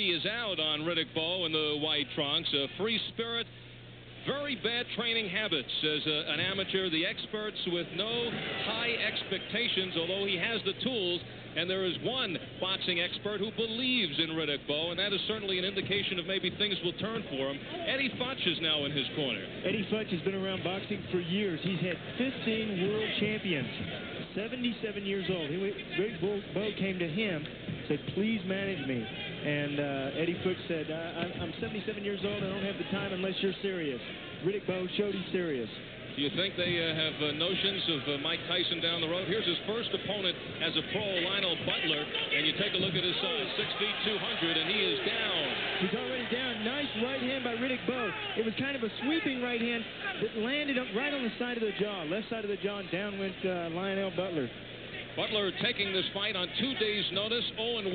He is out on Riddick Bowe in the white trunks. A free spirit, very bad training habits as an amateur. The experts with no high expectations, although he has the tools. And there is one boxing expert who believes in Riddick Bowe, and that is certainly an indication of maybe things will turn for him. Eddie Futch is now in his corner. Eddie Futch has been around boxing for years. He's had 15 world champions. 77 years old. Riddick Bowe came to him, said, please manage me. And Eddie Futch said, I'm 77 years old. I don't have the time unless you're serious. Riddick Bowe showed he's serious. Do you think they have notions of Mike Tyson down the road? Here's his first opponent as a pro, Lionel Butler. And you take a look at his size, 6 feet 200, and he is down. He's already down. Nice right hand by Riddick Bowe. It was kind of a sweeping right hand that landed right on the side of the jaw. Left side of the jaw, and down went Lionel Butler. Butler taking this fight on 2 days' notice, 0-1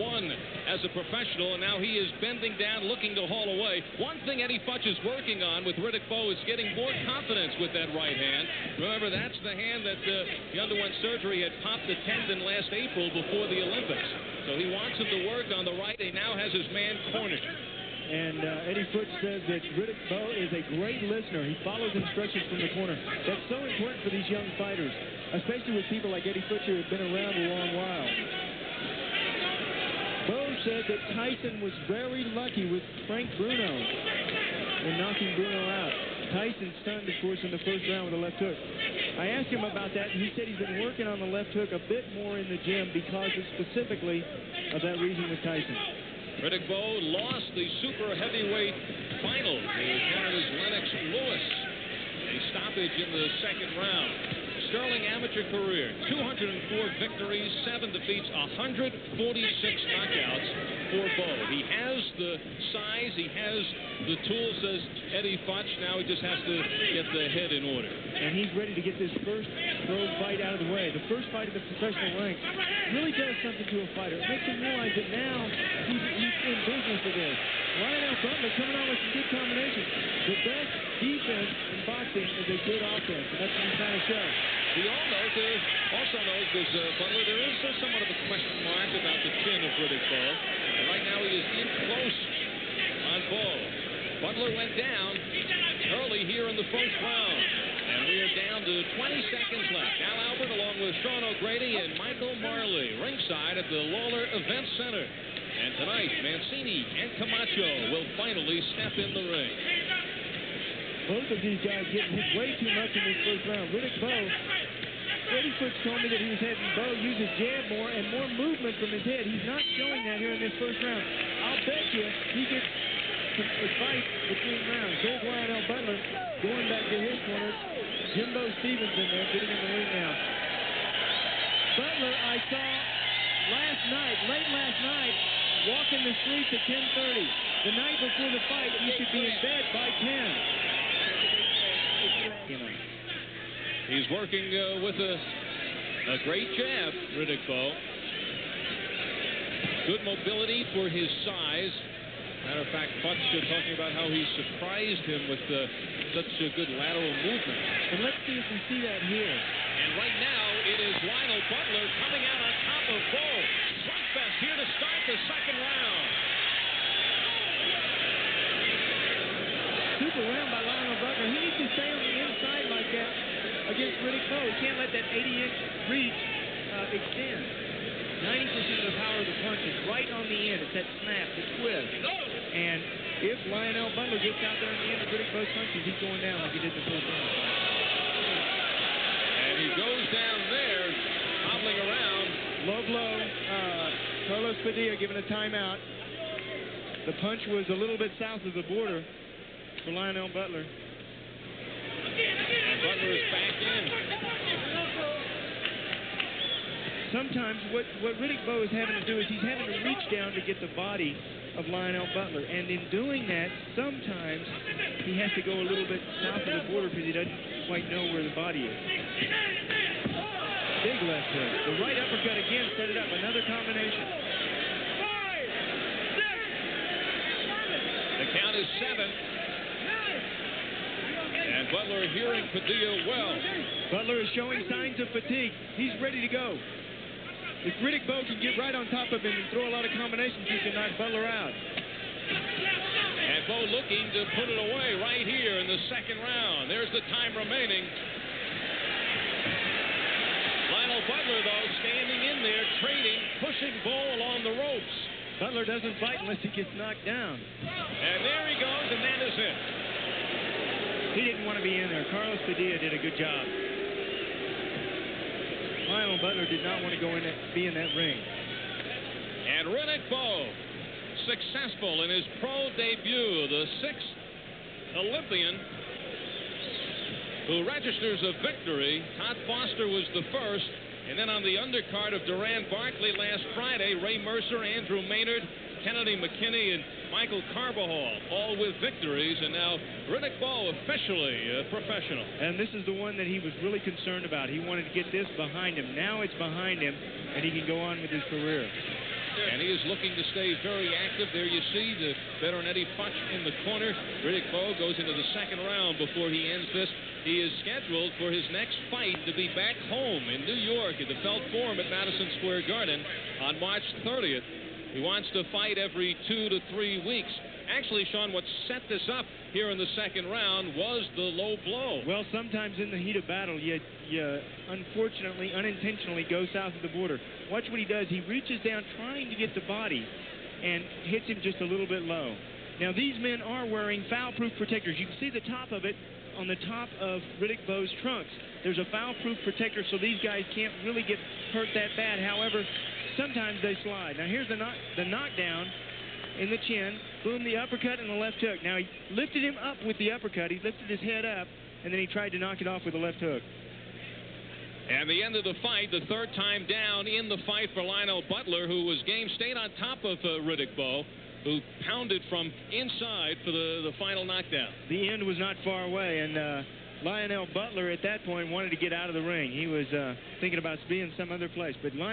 as a professional, and now he is bending down, looking to haul away. One thing Eddie Futch is working on with Riddick Bowe is getting more confidence with that right hand. Remember, that's the hand that he underwent surgery, had popped the tendon last April before the Olympics. So he wants him to work on the right. He now has his man cornered. And Eddie Futch says that Riddick Bowe is a great listener. He follows instructions from the corner. That's so important for these young fighters, especially with people like Eddie Futch who have been around a long while. Bowe said that Tyson was very lucky with Frank Bruno in knocking Bruno out. Tyson stunned, of course, in the first round with a left hook. I asked him about that, and he said he's been working on the left hook a bit more in the gym because specifically of that reason with Tyson. Riddick Bowe lost the super heavyweight final to Canada's Lennox Lewis. A stoppage in the second round. Sterling amateur career, 204 victories, 7 defeats, 146 knockouts for Bowe. He has the size, he has the tools, says Eddie Futch. Now he just has to get the head in order. And he's ready to get this first pro fight out of the way. The first fight of the professional ranks really does something to a fighter. It makes him realize that now he's in business with this. Lionel Butler coming on with some good combinations. The best defense in boxing is a good offense, and that's what he's trying to show. We all know, also knows this Butler, there is somewhat of a question mark about the chin of Riddick Bowe. And right now he is in close on Bowe. Butler went down early here in the first round. And we are down to 20 seconds left. Al Albert along with Sean O'Grady and Michael Marley ringside at the Lawler Event Center. And tonight, Mancini and Camacho will finally step in the ring. Both of these guys getting hit way too much in this first round. Riddick Bowe, Eddie Futch told me that he was having Bowe use his jab more and more movement from his head. He's not showing that here in this first round. I'll bet you he gets a fight between rounds. There's Lionel Butler going back to his corner. Jimbo Stevens in there, getting in the ring now. Butler, I saw late last night, walking the streets at 10:30. The night before the fight, he should be in bed by 10. He's working with a great jab, Riddick Bowe. Good mobility for his size. Matter of fact, Futch talking about how he surprised him with such a good lateral movement. And let's see if we see that here. And right now, it is Lionel Butler coming out on top of Bowe. Slugfest here to start the second round. Super round by Lionel Butler. He needs to stay on the inside like that against Riddick Bowe. He can't let that 80-inch reach extend. 90% of the power of the punch is right on the end. It's that snap, the twist. And if Lionel Butler gets out there in the end of Riddick Bowe's punches, he's going down like he did in the first round. And he goes down there, hobbling around. Low blow. Carlos Padilla given a timeout. The punch was a little bit south of the border for Lionel Butler. And Butler is back in. Sometimes what Riddick Bowe is having to do is he's having to reach down to get the body of Lionel Butler. And in doing that, sometimes he has to go a little bit south of the border because he doesn't quite know where the body is. Big left hook. The right uppercut again set it up. Another combination. The count is 7. And Butler hearing Padilla well. Butler is showing signs of fatigue. He's ready to go. If Riddick Bowe can get right on top of him and throw a lot of combinations, he can knock Butler out. Bowe looking to put it away right here in the second round. There's the time remaining. Lionel Butler, though, standing in there, trading, pushing Bowe along the ropes. Butler doesn't fight unless he gets knocked down. And there he goes, and that is it. He didn't want to be in there. Carlos Padilla did a good job. Lionel Butler did not want to go in be in that ring. And Riddick Bowe, successful in his pro debut, the 6th Olympian who registers a victory. Todd Foster was the first. And then on the undercard of Duran Barkley last Friday, Ray Mercer, Andrew Maynard, Kennedy McKinney, and Michael Carbajal, all with victories. And now Riddick Bowe officially a professional. And this is the one that he was really concerned about. He wanted to get this behind him. Now it's behind him, and he can go on with his career. And he is looking to stay very active. There you see the veteran Eddie Futch in the corner. Riddick Bowe goes into the second round before he ends this. He is scheduled for his next fight to be back home in New York at the Felt Forum at Madison Square Garden on March 30th. He wants to fight every 2 to 3 weeks. Actually, Sean, what set this up here in the second round was the low blow. Well, sometimes in the heat of battle, you unfortunately, unintentionally go south of the border. Watch what he does. He reaches down trying to get the body and hits him just a little bit low. Now, these men are wearing foul-proof protectors. You can see the top of it on the top of Riddick Bowe's trunks. There's a foul-proof protector, so these guys can't really get hurt that bad. However, sometimes they slide. Now, here's the knockdown in the chin. Boom, the uppercut and the left hook. Now, he lifted him up with the uppercut. He lifted his head up, and then he tried to knock it off with the left hook. And the end of the fight, the third time down in the fight for Lionel Butler, who was game, stayed on top of Riddick Bowe, who pounded from inside for the final knockdown. The end was not far away, and Lionel Butler at that point wanted to get out of the ring. He was thinking about being some other place, but Lionel